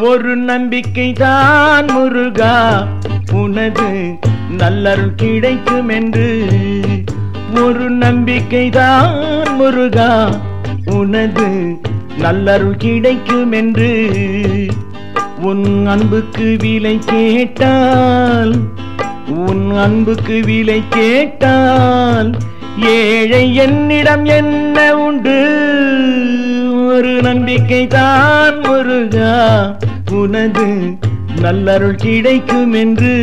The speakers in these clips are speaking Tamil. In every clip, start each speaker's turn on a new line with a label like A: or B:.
A: ஒரு நம்பிக்கை தான் முருகா உனது நல்லருள் கிடைக்கும் என்று. ஒரு நம்பிக்கை தான் முருகா உனது நல்லருள் கிடைக்கும் என்று. உன் அன்புக்கு விலை கேட்டால், உன் அன்புக்கு விலை கேட்டால் ஏழை என்னிடம் என்ன உண்டு. ஒரு நம்பிக்கை தான் முருகா உனது நல்லருள் கிடைக்கும் என்று.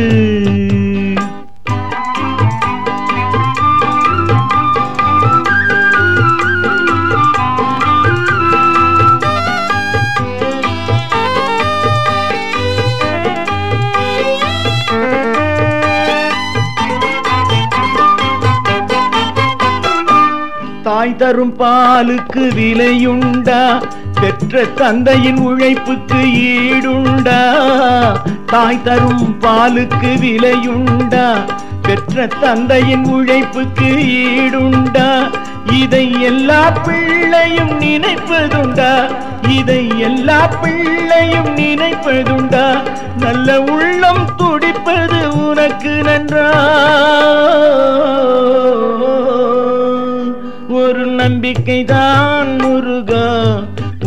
A: தாய் தரும் பாலுக்கு விலையுண்டா, பெற்ற தந்தையின் உழைப்புக்கு ஈடுண்டா. தாய் தரும் பாலுக்கு விலையுண்டா, பெற்ற தந்தையின் உழைப்புக்கு ஈடுண்டா. இதை எல்லா பிள்ளையும் நினைப்பதுண்டா, இதை எல்லா பிள்ளையும் நினைப்பதுண்டா. நல்ல உள்ளம் துடிப்பது உனக்கு நன்றா. ஒரு நம்பிக்கை தான் முருகா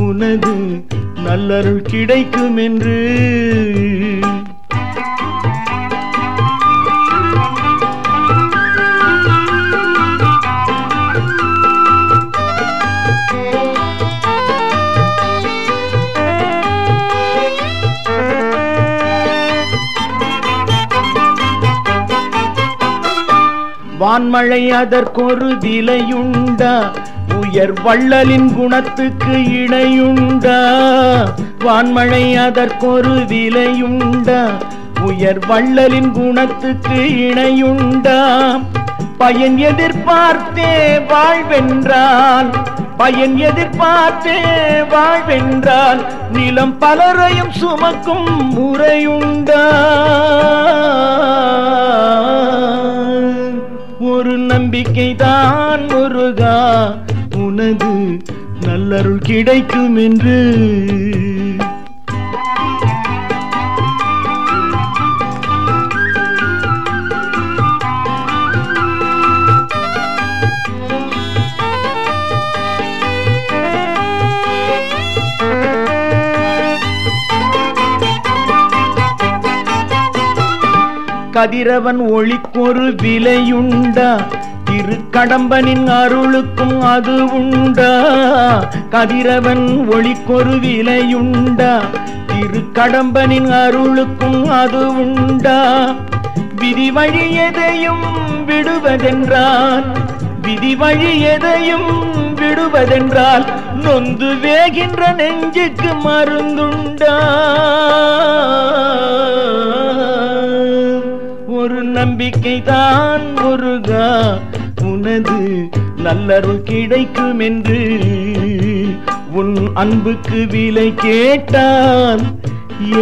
A: உனது நல்லருள் கிடைக்கும் என்று. வான்மழை அதற்கொரு விலையுண்டா, உயர் வள்ளலின் குணத்துக்கு இணையுண்டா. வான்மழை அதற்கொரு விலையுண்டா, உயர் வள்ளலின் குணத்துக்கு இணையுண்டா. பயன் எதிர்பார்த்தே வாழ்வென்றால், பயன் எதிர்பார்த்தே வாழ்வென்றால் நிலம் பலரையும் சுமக்கும் முறையுண்டா. ஒரு நம்பிக்கை தான் முருகா உனது நல்லருள் கிடைக்கும் என்று. கதிரவன் ஒளிக்கொரு விலையுண்டா, திருக்கடம்பனின் அருளுக்கும் அது உண்டா. கதிரவன் ஒளிக்கொரு விலையுண்டா, திருக்கடம்பனின் அருளுக்கும் அது உண்டா. விதி வழி எதையும் விடுவதென்றால், விதி வழி எதையும் விடுவதென்றால் நொந்து வேகின்ற நெஞ்சுக்கு மருந்துண்டா. ஒரு நம்பிக்கை தான் முருகா உனது நல்லருள் கிடைக்கும் என்று. உன் அன்புக்கு விலை கேட்டால்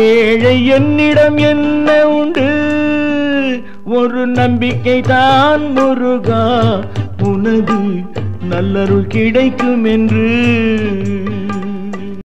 A: ஏழை என்னிடம் என்ன உண்டு. ஒரு நம்பிக்கை தான் முருகா உனது நல்லருள் கிடைக்கும் என்று.